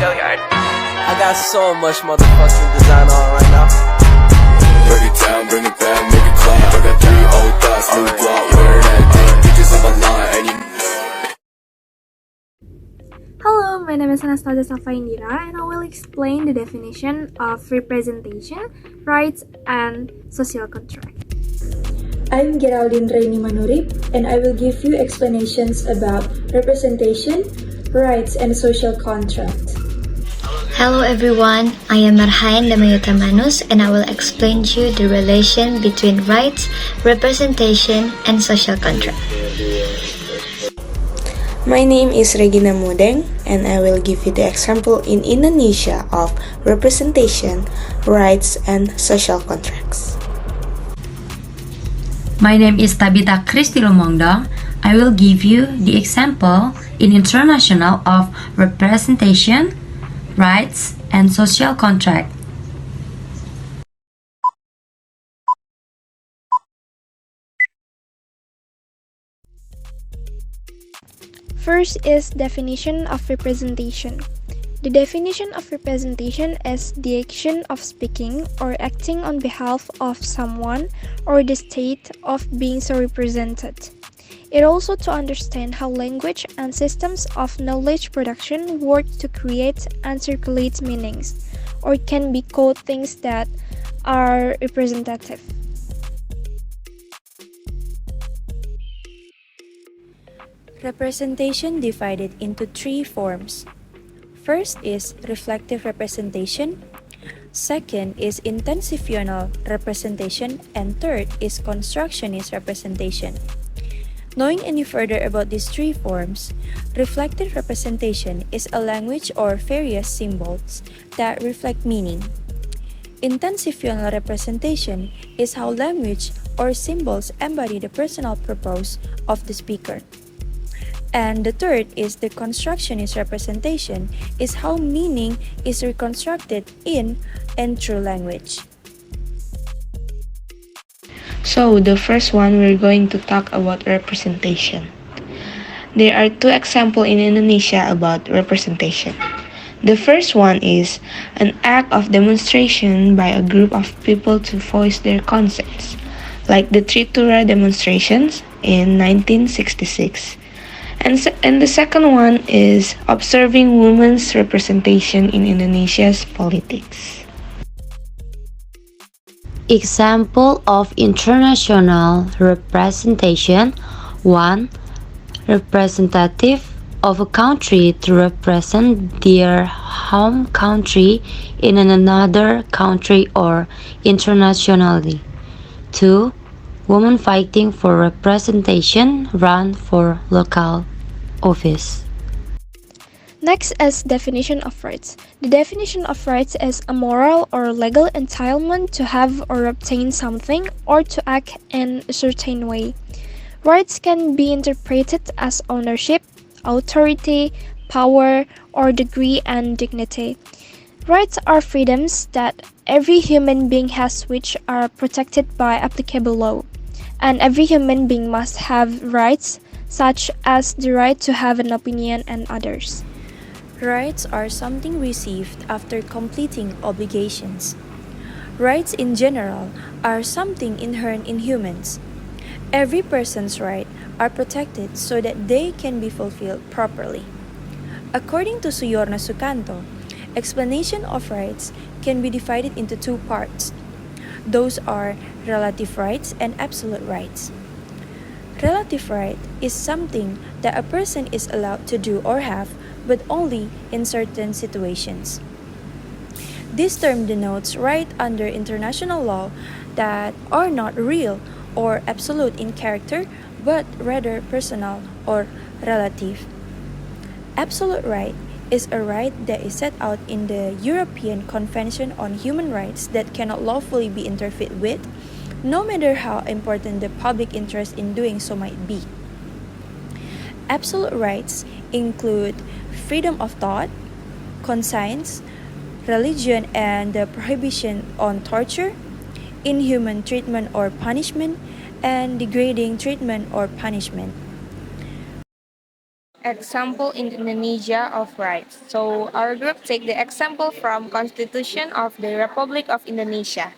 I got so much motherfucking design on right now. Break it down, bring it back, make it clap. I got 3 old thoughts, new block, where that day. Pictures on my line, and you. Hello, my name is Anastasia Saffa Indira, and I will explain the definition of representation, rights, and social contract. I'm Geraldine Reyni Manurip, and I will give you explanations about representation, rights, and social contract. Hello everyone, I am Marhaen Yuta Manus, and I will explain to you the relation between rights, representation, and social contract. My name is Regina Mudeng, and I will give you the example in Indonesia of representation, rights, and social contracts. My name is Tabita Kristi Lumongdong. I will give you the example in international of representation, rights, and social contract. First is definition of representation. The definition of representation is the action of speaking or acting on behalf of someone or the state of being so represented. It also to understand how language and systems of knowledge production work to create and circulate meanings, or it can be called things that are representative. Representation divided into 3 forms. First is reflective representation, second is intensional representation, and third is constructionist representation. Knowing any further about these 3 forms, reflective representation is a language or various symbols that reflect meaning. Intensional representation is how language or symbols embody the personal purpose of the speaker. And the third is the constructionist representation, is how meaning is reconstructed in and through language. So, the first one, we're going to talk about representation. There are 2 examples in Indonesia about representation. The first one is an act of demonstration by a group of people to voice their concepts, like the Tritura demonstrations in 1966. And the second one is observing women's representation in Indonesia's politics. Example of international representation. 1. Representative of a country to represent their home country in another country or internationally. 2. Women fighting for representation run for local office. Next is definition of rights. The definition of rights is a moral or legal entitlement to have or obtain something or to act in a certain way. Rights can be interpreted as ownership, authority, power, or degree and dignity. Rights are freedoms that every human being has which are protected by applicable law. And every human being must have rights such as the right to have an opinion and others. Rights are something received after completing obligations. Rights in general are something inherent in humans. Every person's rights are protected so that they can be fulfilled properly. According to Suyorno Sukanto, explanation of rights can be divided into 2 parts. Those are relative rights and absolute rights. Relative right is something that a person is allowed to do or have, but only in certain situations. This term denotes right under international law that are not real or absolute in character, but rather personal or relative. Absolute right is a right that is set out in the European Convention on Human Rights that cannot lawfully be interfered with, no matter how important the public interest in doing so might be. Absolute rights include freedom of thought, conscience, religion, and the prohibition on torture, inhuman treatment or punishment, and degrading treatment or punishment. Example in Indonesia of rights. So our group take the example from Constitution of the Republic of Indonesia.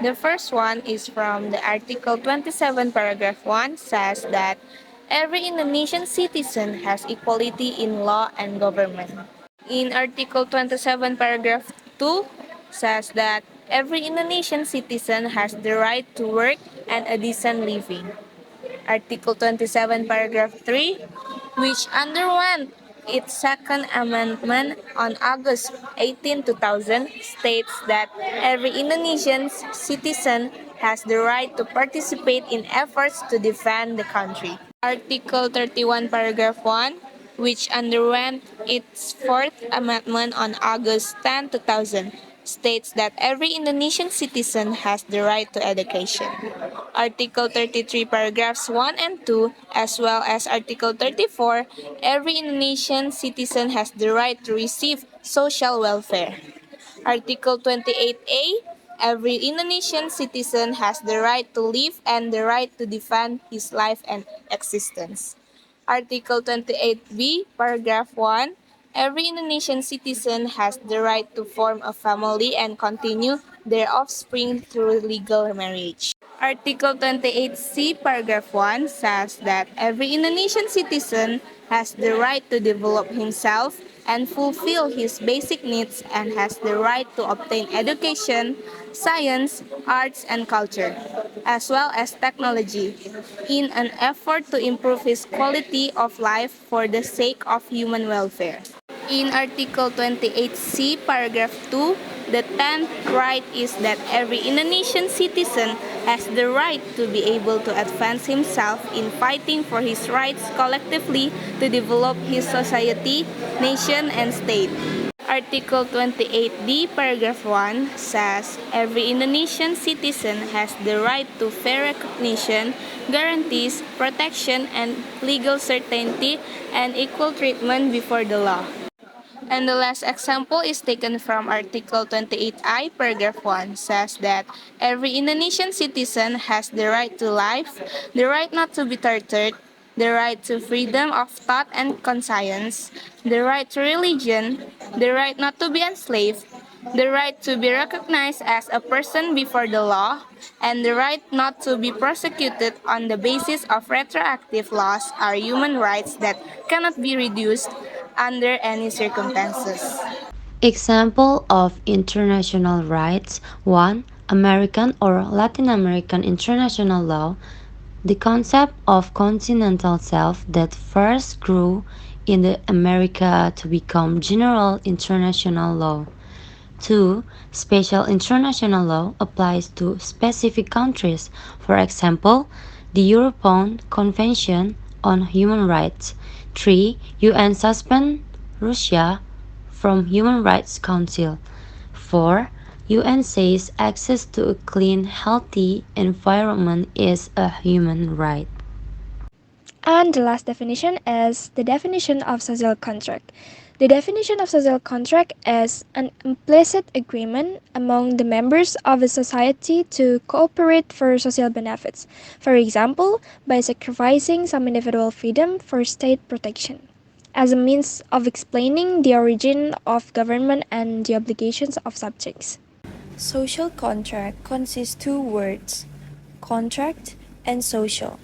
The first one is from the Article 27 paragraph 1 says that every Indonesian citizen has equality in law and government. In Article 27 paragraph 2 says that every Indonesian citizen has the right to work and a decent living. Article 27, paragraph 3, which underwent its second amendment on August 18, 2000, states that every Indonesian citizen has the right to participate in efforts to defend the country. Article 31, paragraph 1, which underwent its fourth amendment on August 10, 2000, states that every Indonesian citizen has the right to education. Article 33, paragraphs 1 and 2, as well as Article 34, every Indonesian citizen has the right to receive social welfare. Article 28A, every Indonesian citizen has the right to live and the right to defend his life and existence. Article 28B, paragraph 1, every Indonesian citizen has the right to form a family and continue their offspring through legal marriage. Article 28C, paragraph 1 says that every Indonesian citizen has the right to develop himself and fulfill his basic needs and has the right to obtain education, science, arts, and culture, as well as technology, in an effort to improve his quality of life for the sake of human welfare. In Article 28C, paragraph 2, the 10th right is that every Indonesian citizen has the right to be able to advance himself in fighting for his rights collectively to develop his society, nation, and state. Article 28D, paragraph 1 says every Indonesian citizen has the right to fair recognition, guarantees, protection, and legal certainty and equal treatment before the law. And the last example is taken from Article 28I, paragraph 1, says that every Indonesian citizen has the right to life, the right not to be tortured, the right to freedom of thought and conscience, the right to religion, the right not to be enslaved, the right to be recognized as a person before the law, and the right not to be prosecuted on the basis of retroactive laws are human rights that cannot be reduced under any circumstances. Example of international rights 1. American or Latin American international law. The concept of continental self that first grew in the America to become general international law. 2. Special international law applies to specific countries. For example, the European Convention on Human Rights. 3. UN suspend Russia from Human Rights Council. 4. UN says access to a clean, healthy environment is a human right. And the last definition is the definition of social contract. The definition of social contract is an implicit agreement among the members of a society to cooperate for social benefits, for example, by sacrificing some individual freedom for state protection, as a means of explaining the origin of government and the obligations of subjects. Social contract consists two words, contract and social.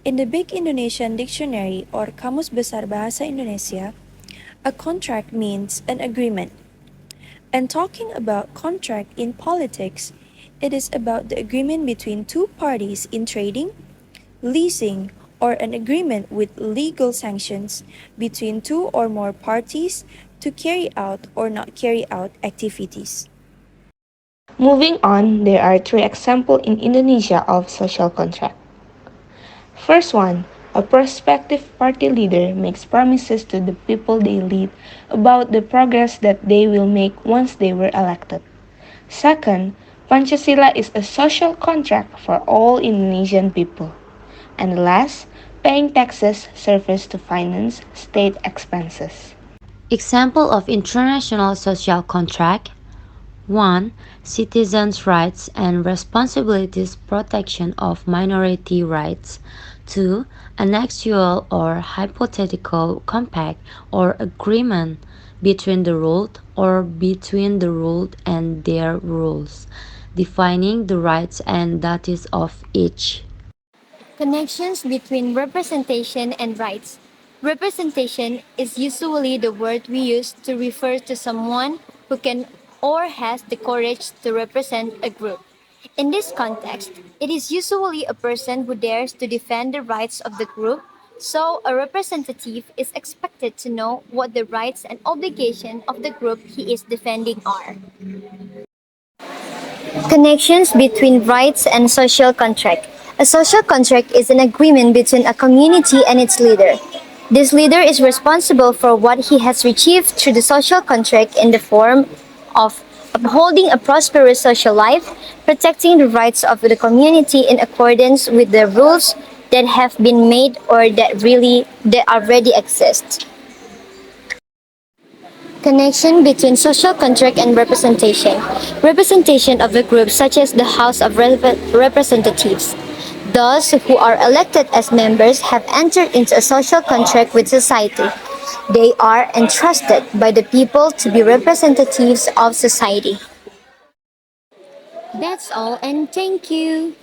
In the Big Indonesian Dictionary or Kamus Besar Bahasa Indonesia, a contract means an agreement. And talking about contract in politics, it is about the agreement between two parties in trading, leasing, or an agreement with legal sanctions between two or more parties to carry out or not carry out activities. Moving on, there are three examples in Indonesia of social contract. First one, a prospective party leader makes promises to the people they lead about the progress that they will make once they were elected. Second, Pancasila is a social contract for all Indonesian people. And last, paying taxes serves to finance state expenses. Example of international social contract 1. Citizens' rights and responsibilities protection of minority rights. 2. an actual or hypothetical compact or agreement between the ruled or between the ruled and their rules, defining the rights and duties of each. Connections between representation and rights. Representation is usually the word we use to refer to someone who can or has the courage to represent a group. In this context, it is usually a person who dares to defend the rights of the group, so a representative is expected to know what the rights and obligations of the group he is defending are. Connections between rights and social contract. A social contract is an agreement between a community and its leader. This leader is responsible for what he has achieved through the social contract in the form of upholding a prosperous social life, protecting the rights of the community in accordance with the rules that have been made or that already exist. Connection between social contract and representation. Representation of the group such as the House of Representatives. Those who are elected as members have entered into a social contract with society. They are entrusted by the people to be representatives of society. That's all and thank you.